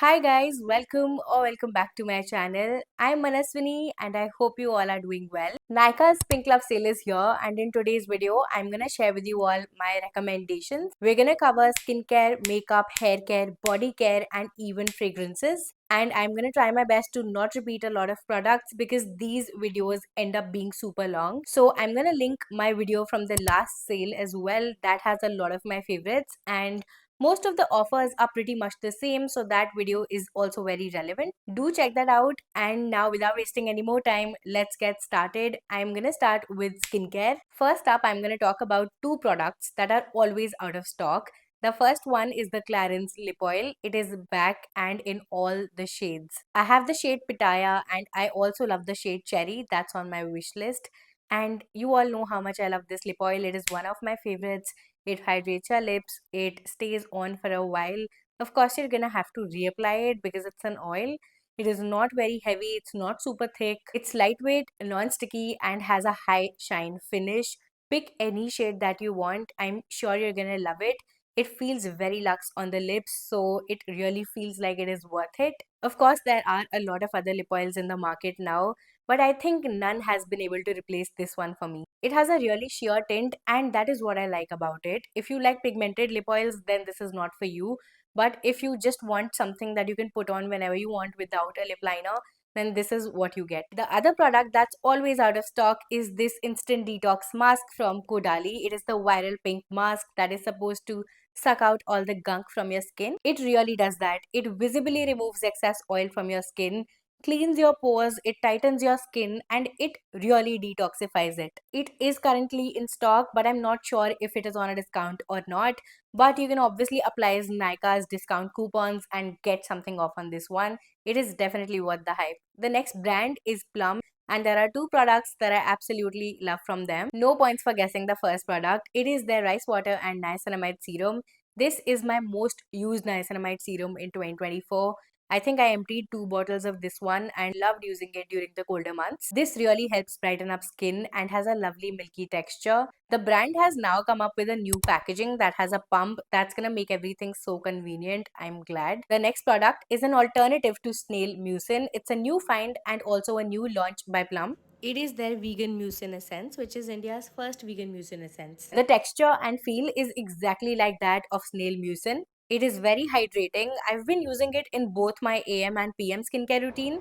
Hi guys, welcome back to my channel. I'm Manaswini and I hope you all are doing well. Nykaa's Pink Love sale is here and in today's video, I'm gonna share with you all my recommendations. We're gonna cover skincare, makeup, hair care, body care and even fragrances. And I'm gonna try my best to not repeat a lot of products because these videos end up being super long. So I'm gonna link my video from the last sale as well that has a lot of my favorites, and most of the offers are pretty much the same, so that video is also very relevant. Do check that out. And now, without wasting any more time, let's get started. I'm gonna start with skincare. First up, I'm gonna talk about two products that are always out of stock. The first one is the Clarins lip oil. It is back and in all the shades. I have the shade Pitaya and I also love the shade Cherry. That's on my wish list. And you all know how much I love this lip oil. It is one of my favorites. It hydrates your lips, it stays on for a while. Of course, you're gonna have to reapply it because it's an oil. It is not very heavy, it's not super thick, it's lightweight, non-sticky, and has a high shine finish. Pick any shade that you want. I'm sure you're gonna love it. It feels very luxe on the lips, so it really feels like it is worth it. Of course, there are a lot of other lip oils in the market now, but I think none has been able to replace this one for me. It has a really sheer tint, and that is what I like about it. If you like pigmented lip oils, then this is not for you. But if you just want something that you can put on whenever you want without a lip liner, then this is what you get. The other product that's always out of stock is this instant detox mask from Kodali. It is the viral pink mask that is supposed to suck out all the gunk from your skin. It really does that. It visibly removes excess oil from your skin, cleans your pores, it tightens your skin, and it really detoxifies it. It is currently in stock, but I'm not sure if it is on a discount or not. But you can obviously apply Nykaa's discount coupons and get something off on this one. It is definitely worth the hype. The next brand is Plum, and there are two products that I absolutely love from them. No points for guessing the first product. It is their rice water and niacinamide serum. This is my most used niacinamide serum in 2024. I think I emptied 2 bottles of this one and loved using it during the colder months. This really helps brighten up skin and has a lovely milky texture. The brand has now come up with a new packaging that has a pump that's gonna make everything so convenient. I'm glad. The next product is an alternative to snail mucin. It's a new find and also a new launch by Plum. It is their vegan mucin essence, which is India's first vegan mucin essence. The texture and feel is exactly like that of snail mucin. It is very hydrating. I've been using it in both my AM and PM skincare routine,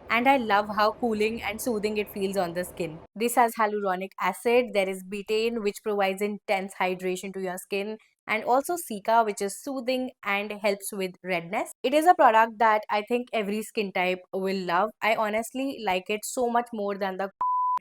and I love how cooling and soothing it feels on the skin. This has hyaluronic acid, there is betaine, which provides intense hydration to your skin, and also Cica, which is soothing and helps with redness. It is a product that I think every skin type will love. I honestly like it so much more than the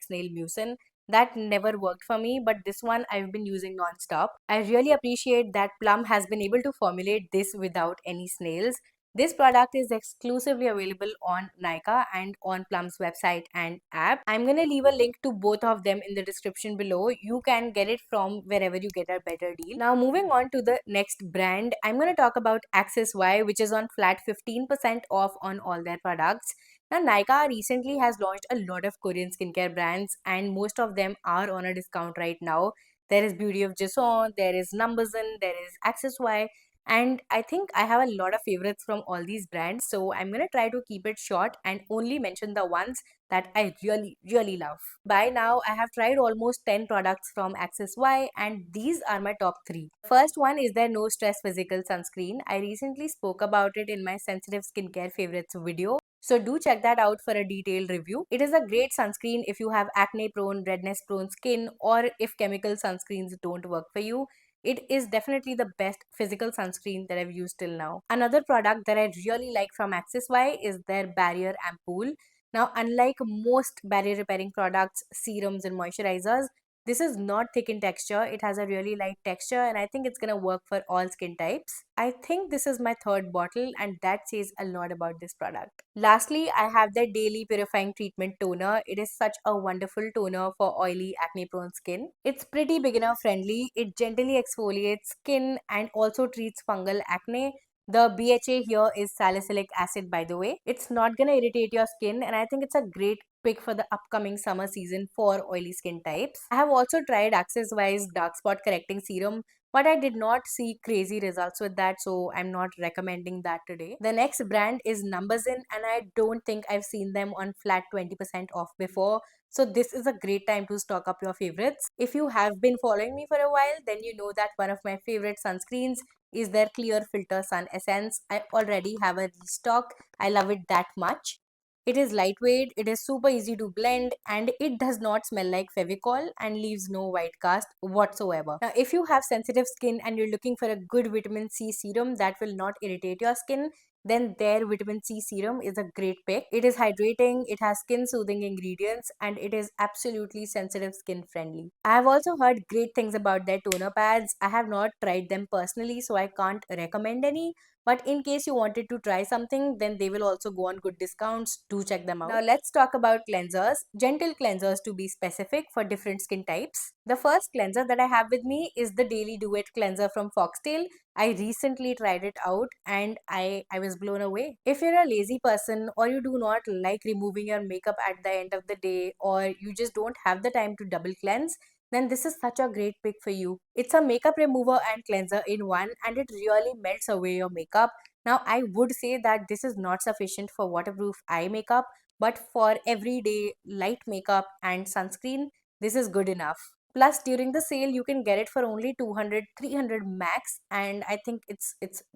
snail mucin. That never worked for me, but this one I've been using non-stop. I really appreciate that Plum has been able to formulate this without any snails. This product is exclusively available on Nykaa and on Plum's website and app. I'm gonna leave a link to both of them in the description below. You can get it from wherever you get a better deal. Now moving on to the next brand, I'm gonna talk about Access Y, which is on flat 15% off on all their products. Now, Nykaa recently has launched a lot of Korean skincare brands, and most of them are on a discount right now. There is Beauty of Jason, there is Numbuzin, there is Access Y, and I think I have a lot of favorites from all these brands. So I'm gonna try to keep it short and only mention the ones that I really love. By now, I have tried almost 10 products from Access Y, and these are my top 3. First one is their No Stress Physical Sunscreen. I recently spoke about it in my sensitive skincare favorites video. So do check that out for a detailed review. It is a great sunscreen if you have acne prone, redness prone skin, or if chemical sunscreens don't work for you. It is definitely the best physical sunscreen that I've used till now. Another product that I really like from Access Y is their Barrier Ampoule. Now, unlike most barrier repairing products, serums and moisturizers, this is not thick in texture. It has a really light texture and I think it's gonna work for all skin types. I think this is my third bottle and that says a lot about this product. Lastly, I have the Daily Purifying Treatment Toner. It is such a wonderful toner for oily acne prone skin. It's pretty beginner friendly. It gently exfoliates skin and also treats fungal acne. The BHA here is salicylic acid, by the way. It's not gonna irritate your skin, and I think it's a great pick for the upcoming summer season for oily skin types. I have also tried Access Y's Dark Spot Correcting Serum, but I did not see crazy results with that, so I'm not recommending that today. The next brand is Numbers-In, and I don't think I've seen them on flat 20% off before. So this is a great time to stock up your favorites. If you have been following me for a while, then you know that one of my favorite sunscreens is their Clear Filter Sun Essence. I already have a restock. I love it that much. It is lightweight, it is super easy to blend, and it does not smell like Fevicol and leaves no white cast whatsoever. Now, if you have sensitive skin and you're looking for a good vitamin C serum that will not irritate your skin, then their vitamin C serum is a great pick. It is hydrating, it has skin soothing ingredients, and it is absolutely sensitive skin friendly. I have also heard great things about their toner pads. I have not tried them personally, so I can't recommend any, but in case you wanted to try something, then they will also go on good discounts. Do check them out. Now let's talk about cleansers. Gentle cleansers to be specific for different skin types. The first cleanser that I have with me is the Daily Duet cleanser from Foxtail. I recently tried it out and I was blown away. If you're a lazy person or you do not like removing your makeup at the end of the day, or you just don't have the time to double cleanse, then this is such a great pick for you. It's a makeup remover and cleanser in one, and it really melts away your makeup. Now, I would say that this is not sufficient for waterproof eye makeup, but for everyday light makeup and sunscreen, this is good enough. Plus, during the sale, you can get it for only 200, 300 max, and I think it's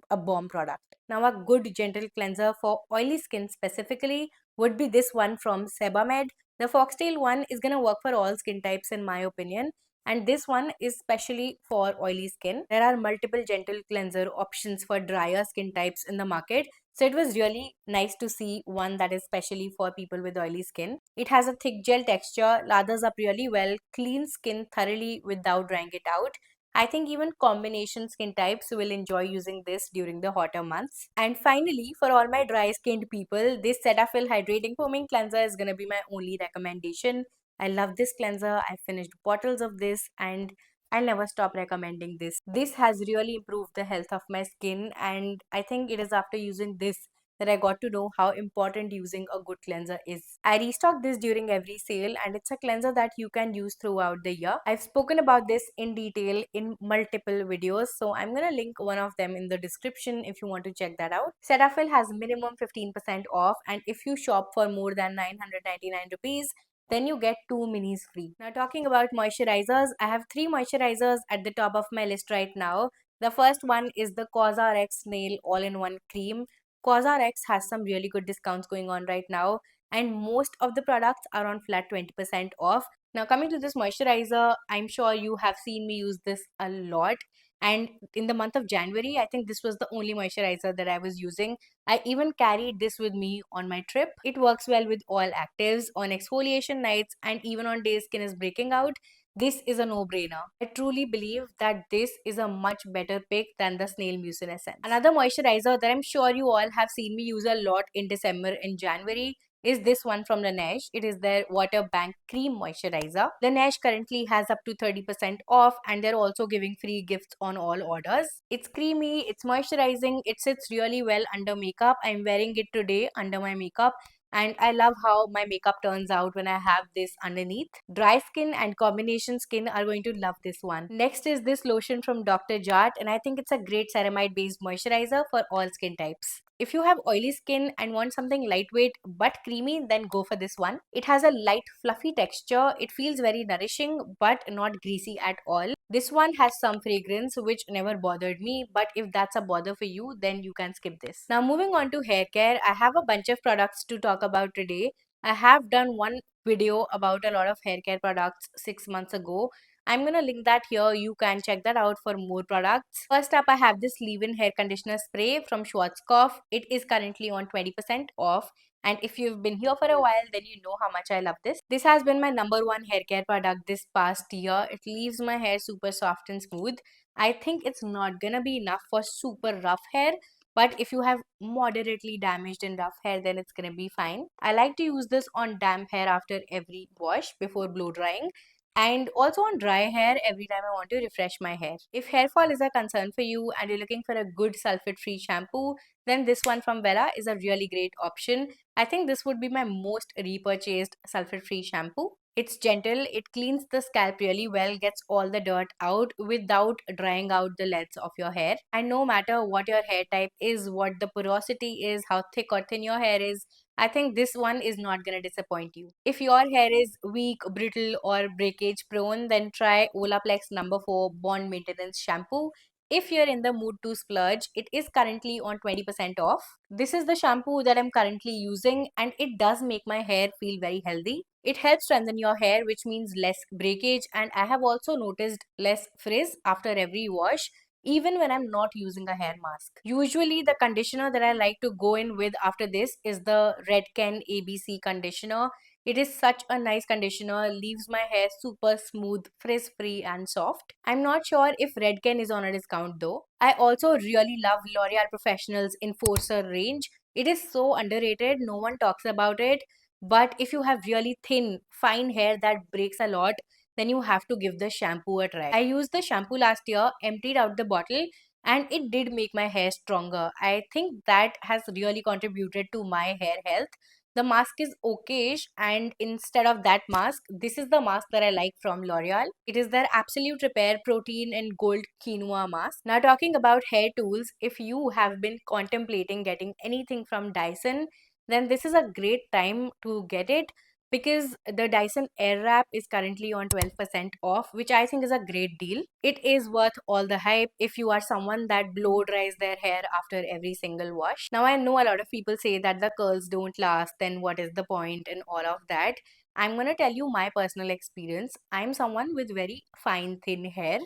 a bomb product. Now, a good gentle cleanser for oily skin specifically would be this one from Sebamed. The Foxtail one is going to work for all skin types in my opinion, and this one is specially for oily skin. There are multiple gentle cleanser options for drier skin types in the market, so it was really nice to see one that is specially for people with oily skin. It has a thick gel texture, lathers up really well, cleans skin thoroughly without drying it out. I think even combination skin types will enjoy using this during the hotter months. And finally, for all my dry skinned people, this Cetaphil Hydrating Foaming Cleanser is going to be my only recommendation. I love this cleanser. I finished bottles of this and I'll never stop recommending this. This has really improved the health of my skin, and I think it is after using this that I got to know how important using a good cleanser is. I restock this during every sale, and it's a cleanser that you can use throughout the year. I've spoken about this in detail in multiple videos, so I'm gonna link one of them in the description if you want to check that out. Cetaphil has minimum 15% off, and if you shop for more than 999 rupees, then you get 2 minis free. Now, talking about moisturizers, I have 3 moisturizers at the top of my list right now. The first one is the COSRX Nail All-in-One Cream. COSRX has some really good discounts going on right now, and most of the products are on flat 20% off. Now, coming to this moisturizer, I'm sure you have seen me use this a lot. And in the month of January, I think this was the only moisturizer that I was using. I even carried this with me on my trip. It works well with all actives, on exfoliation nights, and even on days skin is breaking out. This is a no-brainer. I truly believe that this is a much better pick than the Snail Mucin Essence. Another moisturizer that I'm sure you all have seen me use a lot in December and January is this one from Laneige. It is their Water Bank Cream Moisturizer. Laneige currently has up to 30% off, and they're also giving free gifts on all orders. It's creamy, it's moisturizing, it sits really well under makeup. I'm wearing it today under my makeup, and I love how my makeup turns out when I have this underneath. Dry skin and combination skin are going to love this one. Next is this lotion from Dr. Jart, and I think it's a great ceramide based moisturizer for all skin types. If you have oily skin and want something lightweight but creamy, then go for this one. It has a light fluffy texture. It feels very nourishing but not greasy at all. This one has some fragrance which never bothered me, but if that's a bother for you, then you can skip this. Now, moving on to hair care, I have a bunch of products to talk about today. I have done one video about a lot of hair care products 6 months ago. I'm gonna link that here. You can check that out for more products. First up, I have this leave-in hair conditioner spray from Schwarzkopf. It is currently on 20% off. And if you've been here for a while, then you know how much I love this. This has been my number one hair care product this past year. It leaves my hair super soft and smooth. I think it's not gonna be enough for super rough hair, but if you have moderately damaged and rough hair, then it's gonna be fine. I like to use this on damp hair after every wash before blow drying, and also on dry hair every time I want to refresh my hair. If hair fall is a concern for you and you're looking for a good sulfate free shampoo, then this one from Vera is a really great option. I think this would be my most repurchased sulfate free shampoo. It's gentle, it cleans the scalp really well, gets all the dirt out without drying out the lengths of your hair. And no matter what your hair type is, what the porosity is, how thick or thin your hair is, I think this one is not gonna disappoint you. If your hair is weak, brittle, or breakage prone, then try Olaplex number 4 Bond Maintenance Shampoo. If you're in the mood to splurge, it is currently on 20% off. This is the shampoo that I'm currently using, and it does make my hair feel very healthy. It helps strengthen your hair, which means less breakage, and I have also noticed less frizz after every wash, even when I'm not using a hair mask. Usually, the conditioner that I like to go in with after this is the Redken ABC conditioner. It is such a nice conditioner, leaves my hair super smooth, frizz free, and soft. I'm not sure if Redken is on a discount though. I also really love L'Oreal Professional's Enforcer range. It is so underrated, no one talks about it. But if you have really thin, fine hair that breaks a lot, then you have to give the shampoo a try. I used the shampoo last year, emptied out the bottle, and it did make my hair stronger. I think that has really contributed to my hair health. The mask is okayish, and instead of that mask, this is the mask that I like from L'Oreal. It is their Absolute Repair Protein and Gold Quinoa mask. Now, talking about hair tools, if you have been contemplating getting anything from Dyson, then this is a great time to get it because the Dyson Airwrap is currently on 12% off, which I think is a great deal. It is worth all the hype if you are someone that blow dries their hair after every single wash. Now, I know a lot of people say that the curls don't last, then what is the point, and all of that. I'm gonna tell you my personal experience. I'm someone with very fine, thin hair,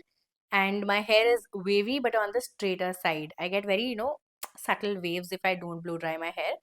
and my hair is wavy but on the straighter side. I get very, subtle waves if I don't blow dry my hair.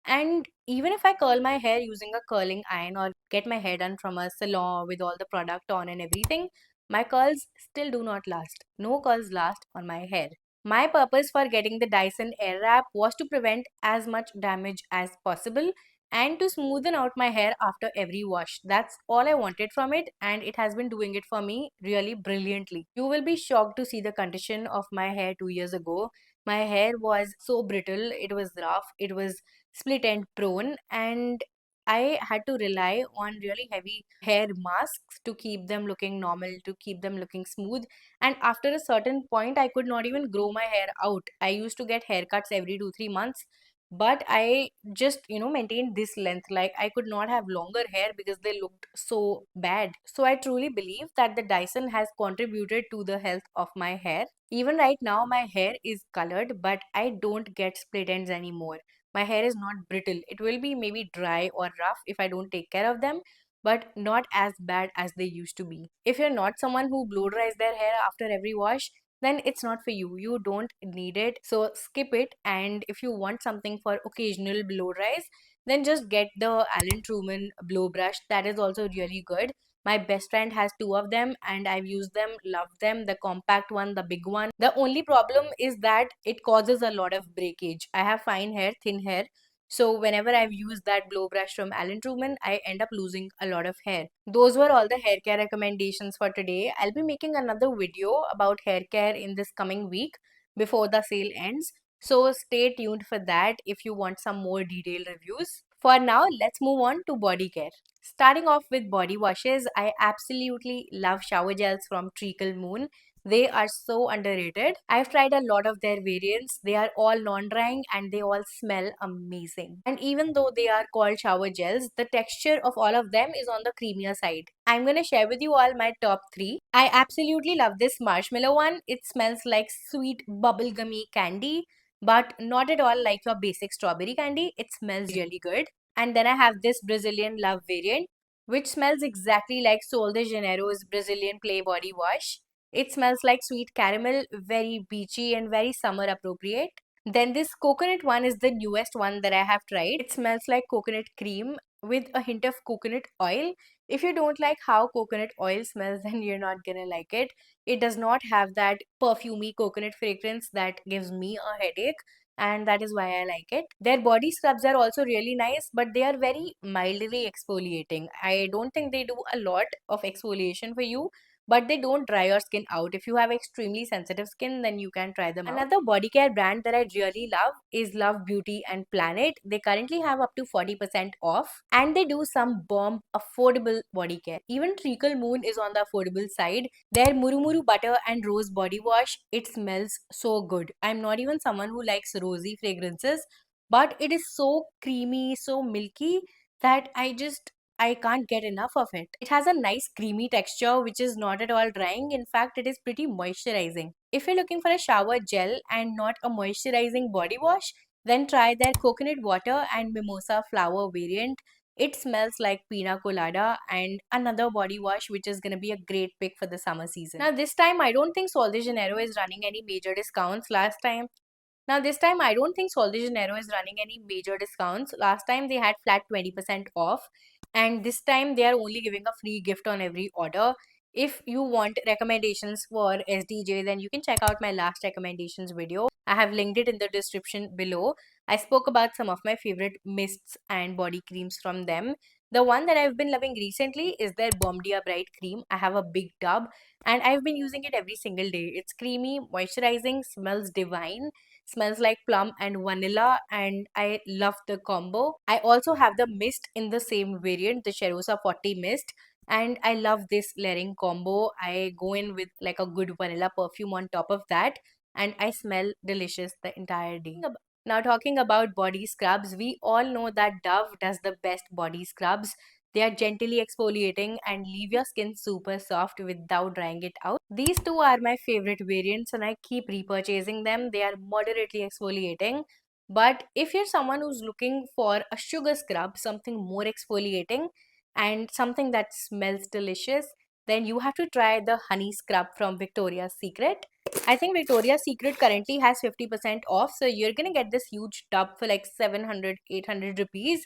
And even if I curl my hair using a curling iron or get my hair done from a salon with all the product on and everything, my curls still do not last. No curls last on my hair. My purpose for getting the Dyson Airwrap was to prevent as much damage as possible and to smoothen out my hair after every wash. That's all I wanted from it, and it has been doing it for me really brilliantly. You will be shocked to see the condition of my hair 2 years ago. My hair was so brittle, it was rough, it was split end prone, and I had to rely on really heavy hair masks to keep them looking normal, to keep them looking smooth. And after a certain point, I could not even grow my hair out. I used to get haircuts every 2 3 months, but I just, maintained this length. Like, I could not have longer hair because they looked so bad. So I truly believe that the Dyson has contributed to the health of my hair. Even right now, my hair is colored, but I don't get split ends anymore. My hair is not brittle. It will be maybe dry or rough if I don't take care of them, but not as bad as they used to be. If you're not someone who blow dries their hair after every wash, then it's not for you. You don't need it. So skip it. And if you want something for occasional blow dries, then just get the Alan Truman blow brush. That is also really good. My best friend has two of them and I've used them, loved them. The compact one, the big one. The only problem is that it causes a lot of breakage. I have fine hair, thin hair. So whenever I've used that blow brush from Alan Truman, I end up losing a lot of hair. Those were all the hair care recommendations for today. I'll be making another video about hair care in this coming week before the sale ends. So stay tuned for that if you want some more detailed reviews. For now, let's move on to body care. Starting off with body washes, I absolutely love shower gels from Treacle Moon. They are so underrated. I've tried a lot of their variants. They are all non-drying and they all smell amazing. And even though they are called shower gels, the texture of all of them is on the creamier side. I'm gonna share with you all my top 3. I absolutely love this marshmallow one. It smells like sweet bubblegummy candy, but not at all like your basic strawberry candy. It smells really good. And then I have this Brazilian Love variant, which smells exactly like Sol de Janeiro's Brazilian Play Body Wash. It smells like sweet caramel, very beachy and very summer appropriate. Then this coconut one is the newest one that I have tried. It smells like coconut cream with a hint of coconut oil. If you don't like how coconut oil smells, then you're not gonna like it. It does not have that perfumey coconut fragrance that gives me a headache, and that is why I like it. Their body scrubs are also really nice, but they are very mildly exfoliating. I don't think they do a lot of exfoliation for you, but they don't dry your skin out. If you have extremely sensitive skin, then you can try them out. Another body care brand that I really love is Love Beauty and Planet. They currently have up to 40% off, and they do some bomb affordable body care. Even Treacle Moon is on the affordable side. Their Murumuru butter and rose body wash, it smells so good. I'm not even someone who likes rosy fragrances, but it is so creamy, so milky that I can't get enough of it. It has a nice creamy texture which is not at all drying. In fact, it is pretty moisturizing. If you're looking for a shower gel and not a moisturizing body wash, then try their coconut water and mimosa flower variant. It smells like pina colada, and another body wash which is going to be a great pick for the summer season. Now this time I don't think Sol de Janeiro is running any major discounts. This time, I don't think Sol de Janeiro is running any major discounts. Last time, they had flat 20% off, and this time, they are only giving a free gift on every order. If you want recommendations for SDJ, then you can check out my last recommendations video. I have linked it in the description below. I spoke about some of my favorite mists and body creams from them. The one that I've been loving recently is their Bomdia Bright Cream. I have a big tub and I've been using it every single day. It's creamy, moisturizing, smells divine, smells like plum and vanilla, and I love the combo. I also have the mist in the same variant, the Cherosa 40 mist, and I love this layering combo. I go in with like a good vanilla perfume on top of that, and I smell delicious the entire day. Now, talking about body scrubs, we all know that Dove does the best body scrubs. They are gently exfoliating and leave your skin super soft without drying it out. These two are my favorite variants and I keep repurchasing them. They are moderately exfoliating. But if you're someone who's looking for a sugar scrub, something more exfoliating and something that smells delicious, then you have to try the honey scrub from Victoria's Secret. I think Victoria's Secret currently has 50% off. So you're going to get this huge tub for like 700, 800 rupees.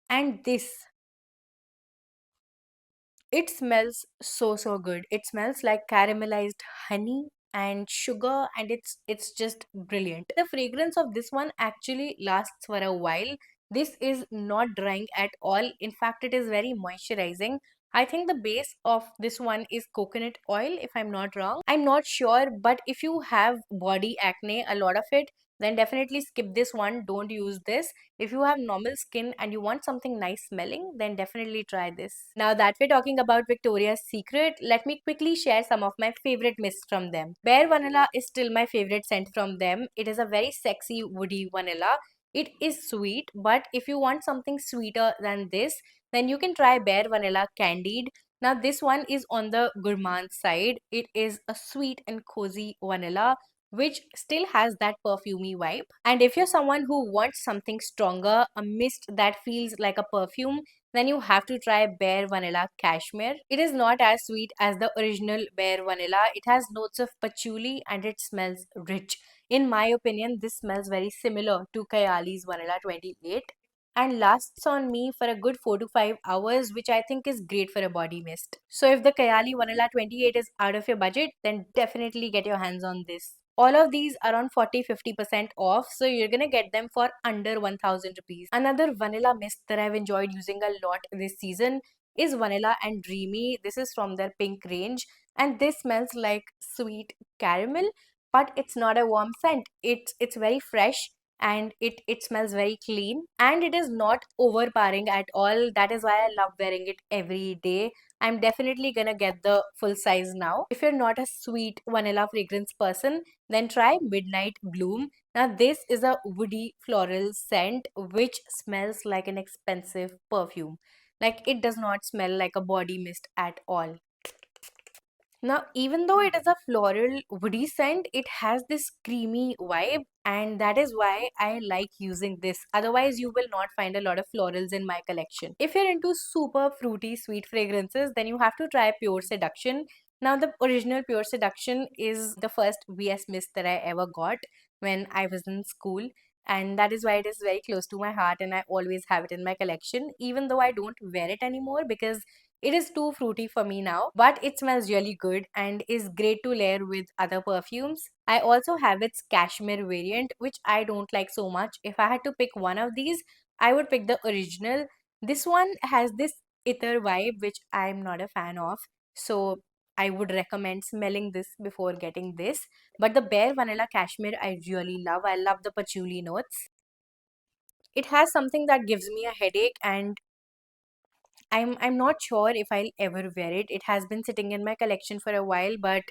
And this, it smells so good. It smells like caramelized honey and sugar, and it's just brilliant. The fragrance of this one actually lasts for a while. This is not drying at all. In fact, it is very moisturizing. I think the base of this one is coconut oil, if I'm not wrong. I'm not sure, but if you have body acne, a lot of it, then definitely skip this one. Don't use this. If you have normal skin and you want something nice smelling, then definitely try this. Now that we're talking about Victoria's Secret, let me quickly share some of my favorite mists from them. Bare Vanilla is still my favorite scent from them. It is a very sexy woody vanilla. It is sweet, but if you want something sweeter than this, then you can try Bare Vanilla Candied. Now this one is on the gourmand side. It is a sweet and cozy vanilla which still has that perfumey vibe. And if you're someone who wants something stronger, a mist that feels like a perfume, then you have to try Bare Vanilla Cashmere. It is not as sweet as the original Bare Vanilla. It has notes of patchouli and it smells rich. In my opinion, this smells very similar to Kayali's Vanilla 28 and lasts on me for a good 4 to 5 hours, which I think is great for a body mist. So if the Kayali Vanilla 28 is out of your budget, then definitely get your hands on this. All of these are on 40-50% off, so you're gonna get them for under 1000 rupees. Another vanilla mist that I've enjoyed using a lot this season is Vanilla and Dreamy. This is from their pink range, and this smells like sweet caramel, but it's not a warm scent. It's very fresh and it smells very clean and it is not overpowering at all. That is why I love wearing it every day. I'm definitely gonna get the full size now. If you're not a sweet vanilla fragrance person, then try Midnight Bloom. Now this is a woody floral scent which smells like an expensive perfume. Like it does not smell like a body mist at all. Now, even though it is a floral woody scent, it has this creamy vibe, and that is why I like using this. Otherwise, you will not find a lot of florals in my collection. If you're into super fruity sweet fragrances, then you have to try Pure Seduction. Now, the original Pure Seduction is the first VS mist that I ever got when I was in school. And that is why it is very close to my heart, and I always have it in my collection, even though I don't wear it anymore because it is too fruity for me now, but it smells really good and is great to layer with other perfumes. I also have its cashmere variant, which I don't like so much. If I had to pick one of these, I would pick the original. This one has this ether vibe, which I'm not a fan of. So I would recommend smelling this before getting this. But the Bare Vanilla Cashmere I really love. I love the patchouli notes. It has something that gives me a headache, and I'm not sure if I'll ever wear it. It has been sitting in my collection for a while, but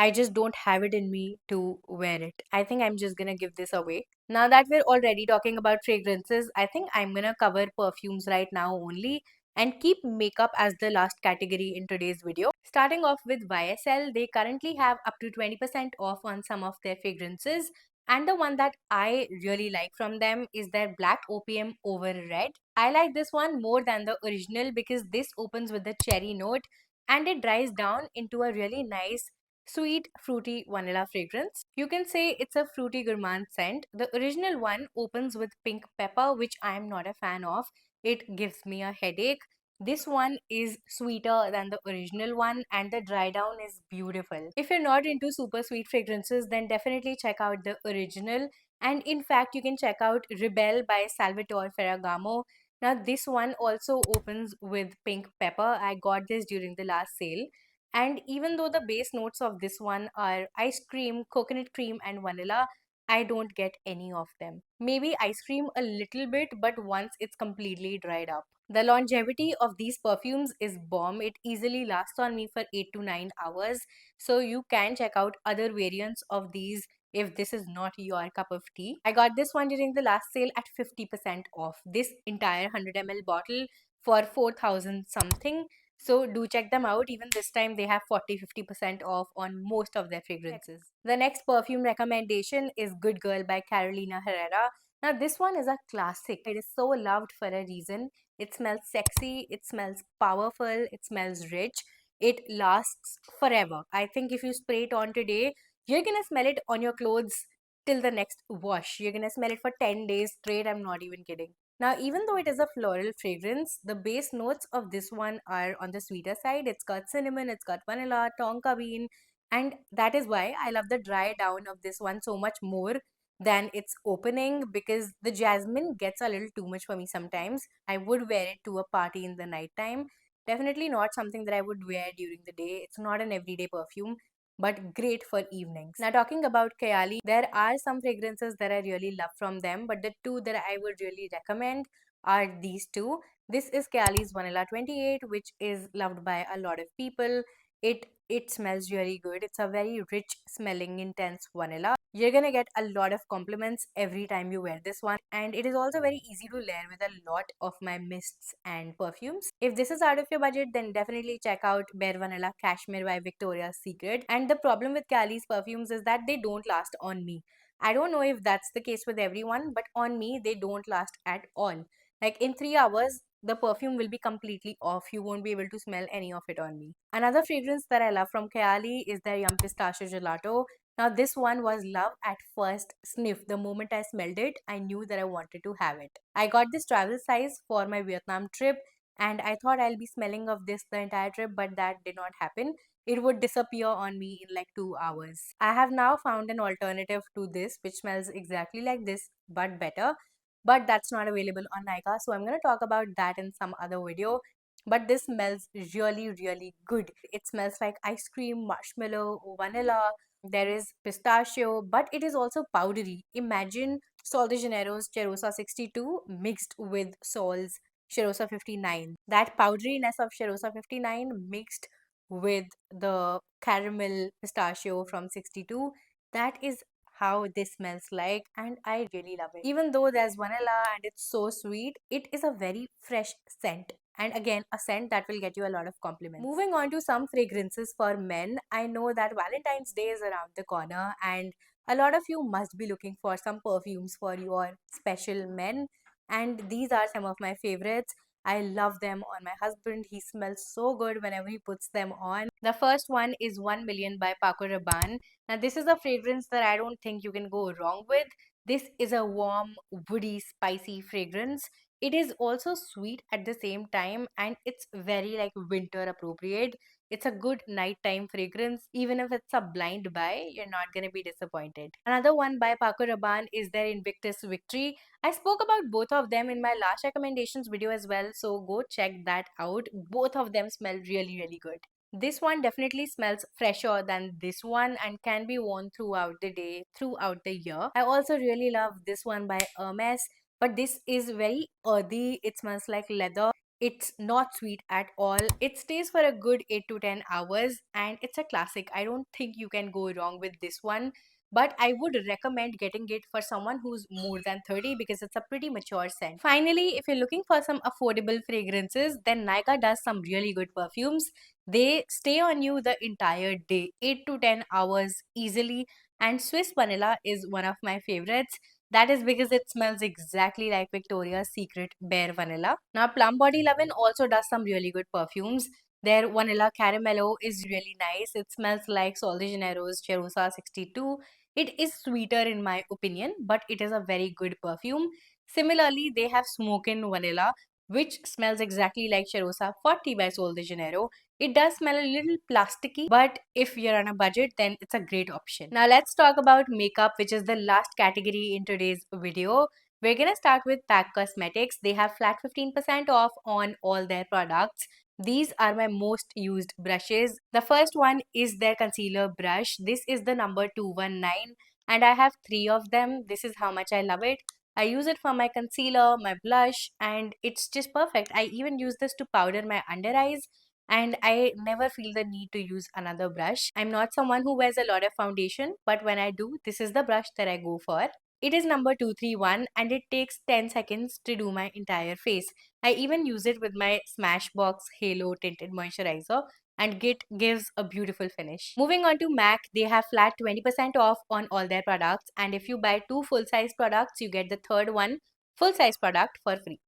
I just don't have it in me to wear it. I think I'm just gonna give this away. Now that we're already talking about fragrances, I think I'm gonna cover perfumes right now only and keep makeup as the last category in today's video. Starting off with YSL, they currently have up to 20% off on some of their fragrances. And the one that I really like from them is their Black Opium Over Red. I like this one more than the original because this opens with the cherry note and it dries down into a really nice sweet fruity vanilla fragrance. You can say it's a fruity gourmand scent. The original one opens with pink pepper, which I am not a fan of. It gives me a headache. This one is sweeter than the original one and the dry down is beautiful. If you're not into super sweet fragrances, then definitely check out the original. And in fact, you can check out Rebel by Salvatore Ferragamo. Now, this one also opens with pink pepper. I got this during the last sale. And even though the base notes of this one are ice cream, coconut cream, and vanilla, I don't get any of them. Maybe ice cream a little bit, but once it's completely dried up. The longevity of these perfumes is bomb. It easily lasts on me for 8 to 9 hours. So you can check out other variants of these if this is not your cup of tea. I got this one during the last sale at 50% off. This entire 100 ml bottle for 4,000 something. So do check them out. Even this time they have 40-50% off on most of their fragrances. The next perfume recommendation is Good Girl by Carolina Herrera. Now this one is a classic. It is so loved for a reason. It smells sexy, it smells powerful, it smells rich. It lasts forever. I think if you spray it on today, you're gonna smell it on your clothes till the next wash. You're gonna smell it for 10 days straight. I'm not even kidding. Now, even though it is a floral fragrance, the base notes of this one are on the sweeter side. It's got cinnamon, it's got vanilla, tonka bean, and that is why I love the dry down of this one so much more than its opening because the jasmine gets a little too much for me sometimes. I would wear it to a party in the night time. Definitely not something that I would wear during the day. It's not an everyday perfume, but great for evenings. Now, talking about Kayali, there are some fragrances that I really love from them, but the two that I would really recommend are these two. This is Kayali's Vanilla 28, which is loved by a lot of people. It smells really good. It's a very rich smelling intense vanilla. You're gonna get a lot of compliments every time you wear this one, and it is also very easy to layer with a lot of my mists and perfumes. If this is out of your budget, then definitely check out Bare Vanilla Cashmere by Victoria's Secret. And the problem with Cali's perfumes is that they don't last on me. I don't know if that's the case with everyone, but on me they don't last at all. Like in 3 hours, the perfume will be completely off. You won't be able to smell any of it on me. Another fragrance that I love from Kayali is their Yum Pistachio Gelato. Now, this one was love at first sniff. The moment I smelled it, I knew that I wanted to have it. I got this travel size for my Vietnam trip, and I thought I'll be smelling of this the entire trip, but that did not happen. It would disappear on me in like 2 hours. I have now found an alternative to this, which smells exactly like this, but better. But that's not available on Nykaa, so I'm going to talk about that in some other video. But this smells really, really good. It smells like ice cream, marshmallow, vanilla. There is pistachio, but it is also powdery. Imagine Sol de Janeiro's Cheirosa 62 mixed with Sol's Cheirosa 59. That powderiness of Cheirosa 59 mixed with the caramel pistachio from 62. That is how this smells like, and I really love it. Even though there's vanilla and it's so sweet, it is a very fresh scent. And again, a scent that will get you a lot of compliments. Moving on to some fragrances for men, I know that Valentine's Day is around the corner, and a lot of you must be looking for some perfumes for your special men. And these are some of my favorites. I love them on my husband. He smells so good whenever he puts them on. The first one is 1 Million by Paco Rabanne. Now, this is a fragrance that I don't think you can go wrong with. This is a warm, woody, spicy fragrance. It is also sweet at the same time, and it's very like winter appropriate. It's a good nighttime fragrance. Even if it's a blind buy, you're not going to be disappointed. Another one by Paco Rabanne is their Invictus Victory. I spoke about both of them in my last recommendations video as well, so go check that out. Both of them smell really, really good. This one definitely smells fresher than this one and can be worn throughout the day, throughout the year. I also really love this one by Hermes, but this is very earthy. It smells like leather. It's not sweet at all. It stays for a good 8 to 10 hours and it's a classic. I don't think you can go wrong with this one. But I would recommend getting it for someone who's more than 30 because it's a pretty mature scent. Finally, if you're looking for some affordable fragrances, then Nykaa does some really good perfumes. They stay on you the entire day, 8 to 10 hours easily. And Swiss Vanilla is one of my favorites. That is because it smells exactly like Victoria's Secret Bare Vanilla. Now, Plum Body Lovin' also does some really good perfumes. Their Vanilla Caramello is really nice. It smells like Sol de Janeiro's Cheirosa 62. It is sweeter in my opinion, but it is a very good perfume. Similarly, they have Smokin' Vanilla, which smells exactly like Cheirosa 40 by Sol de Janeiro. It does smell a little plasticky, but if you're on a budget, then it's a great option. Now let's talk about makeup, which is the last category in today's video. We're gonna start with PAC Cosmetics. They have flat 15% off on all their products. These are my most used brushes. The first one is their concealer brush. This is the number 219 and I have 3 of them. This is how much I love it. I use it for my concealer, my blush, and it's just perfect. I even use this to powder my under eyes and I never feel the need to use another brush. I'm not someone who wears a lot of foundation, but when I do, this is the brush that I go for. It is number 231 and it takes 10 seconds to do my entire face. I even use it with my Smashbox Halo Tinted Moisturizer and it gives a beautiful finish. Moving on to MAC, they have flat 20% off on all their products and if you buy 2 full-size products, you get the third one full-size product for free.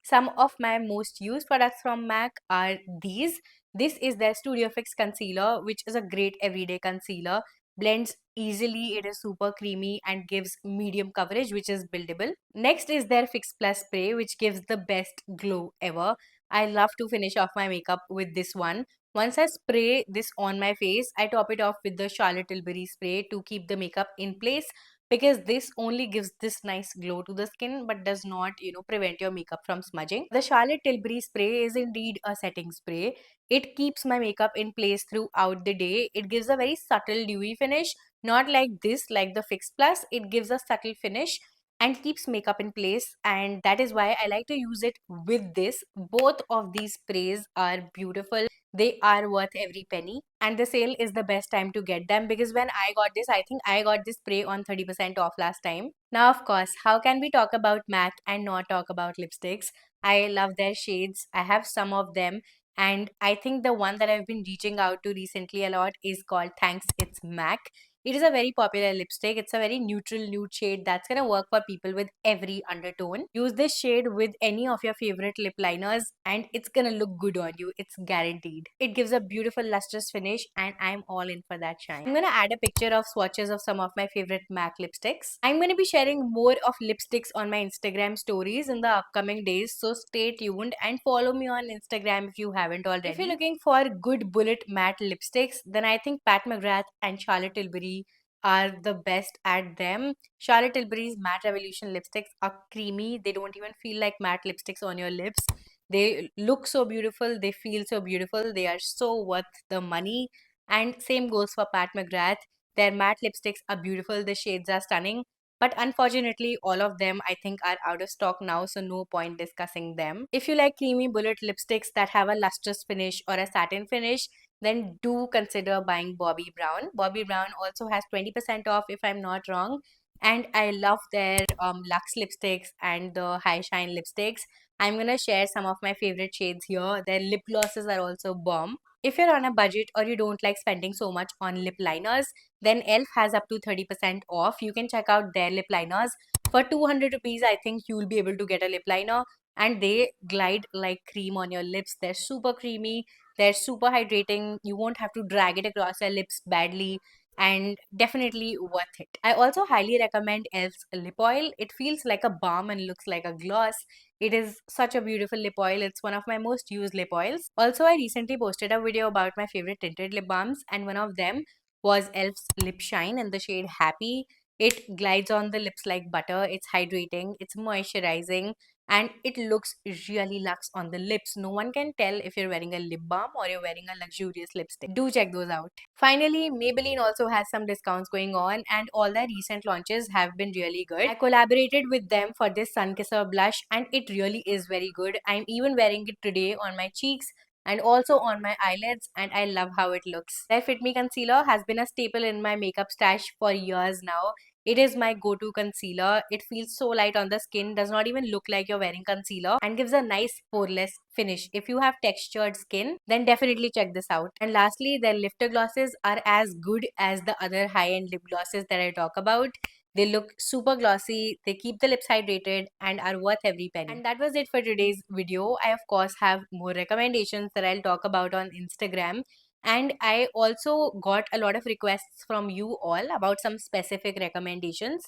Some of my most used products from MAC are these. This is their Studio Fix Concealer, which is a great everyday concealer. Blends easily, it is super creamy and gives medium coverage, which is buildable. Next is their Fix Plus Spray, which gives the best glow ever. I love to finish off my makeup with this one. Once I spray this on my face, I top it off with the Charlotte Tilbury spray to keep the makeup in place because this only gives this nice glow to the skin but does not prevent your makeup from smudging. The Charlotte Tilbury spray is indeed a setting spray. It keeps my makeup in place throughout the day. It gives a very subtle dewy finish, not like this, like the Fix Plus. It gives a subtle finish and keeps makeup in place, and that is why I like to use it with this. Both of these sprays are beautiful. They are worth every penny and the sale is the best time to get them because when I got this, I think I got this spray on 30% off last time. Now, of course, how can we talk about MAC and not talk about lipsticks? I love their shades. I have some of them and I think the one that I've been reaching out to recently a lot is called Thanks It's MAC. It is a very popular lipstick. It's a very neutral nude shade that's gonna work for people with every undertone. Use this shade with any of your favorite lip liners and it's gonna look good on you. It's guaranteed. It gives a beautiful lustrous finish and I'm all in for that shine. I'm gonna add a picture of swatches of some of my favorite MAC lipsticks. I'm gonna be sharing more of lipsticks on my Instagram stories in the upcoming days, so stay tuned and follow me on Instagram if you haven't already. If you're looking for good bullet matte lipsticks, then I think Pat McGrath and Charlotte Tilbury are the best at them. Charlotte Tilbury's Matte Revolution lipsticks are creamy. They don't even feel like matte lipsticks on your lips. They look so beautiful. They feel so beautiful. They are so worth the money. And same goes for Pat McGrath. Their matte lipsticks are beautiful. The shades are stunning. But unfortunately, all of them I think are out of stock now, so no point discussing them. If you like creamy bullet lipsticks that have a lustrous finish or a satin finish, then do consider buying Bobbi Brown. Bobbi Brown also has 20% off if I'm not wrong. And I love their Luxe lipsticks and the High Shine lipsticks. I'm gonna share some of my favorite shades here. Their lip glosses are also bomb. If you're on a budget or you don't like spending so much on lip liners, then ELF has up to 30% off. You can check out their lip liners. For 200 rupees, I think you'll be able to get a lip liner and they glide like cream on your lips. They're super creamy. They're super hydrating. You won't have to drag it across your lips badly and definitely worth it. I also highly recommend ELF's lip oil. It feels like a balm and looks like a gloss. It is such a beautiful lip oil. It's one of my most used lip oils. Also, I recently posted a video about my favorite tinted lip balms and one of them was ELF's Lip Shine in the shade Happy. It glides on the lips like butter. It's hydrating. It's moisturizing. and it looks really luxe on the lips. No one can tell if you're wearing a lip balm or you're wearing a luxurious lipstick. Do check those out. Finally, Maybelline also has some discounts going on, and all their recent launches have been really good. I collaborated with them for this Sun Kisser blush, and it really is very good. I'm even wearing it today on my cheeks and also on my eyelids, and I love how it looks. Their Fit Me concealer has been a staple in my makeup stash for years now. It is my go-to concealer. It feels so light on the skin, does not even look like you're wearing concealer, and gives a nice poreless finish. If you have textured skin, then definitely check this out. And lastly, their lifter glosses are as good as the other high-end lip glosses that I talk about. They look super glossy, they keep the lips hydrated, and are worth every penny. And that was it for today's video. I of course have more recommendations that I'll talk about on Instagram. And I also got a lot of requests from you all about some specific recommendations.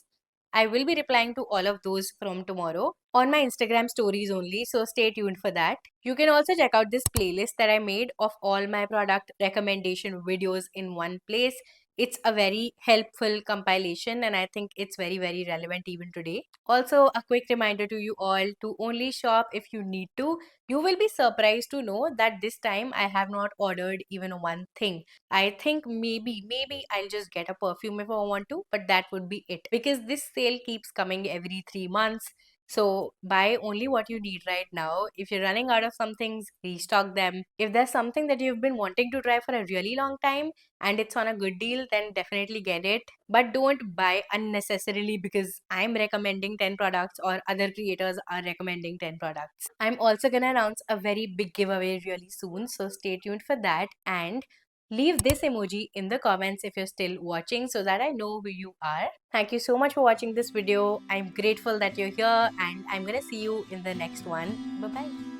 I will be replying to all of those from tomorrow on my Instagram stories only, so stay tuned for that. You can also check out this playlist that I made of all my product recommendation videos in one place. It's a very helpful compilation, and I think it's very relevant even today. Also, a quick reminder to you all to only shop if you need to. You will be surprised to know that this time I have not ordered even one thing. I think maybe I'll just get a perfume if I want to, but that would be it, because this sale keeps coming every 3 months. So buy only what you need right now. If you're running out of some things, restock them. If there's something that you've been wanting to try for a really long time and it's on a good deal, then definitely get it. But don't buy unnecessarily because I'm recommending 10 products or other creators are recommending 10 products. I'm also gonna announce a very big giveaway really soon, so stay tuned for that. And leave this emoji in the comments if you're still watching so that I know who you are. Thank you so much for watching this video. I'm grateful that you're here, and I'm gonna see you in the next one. Bye bye.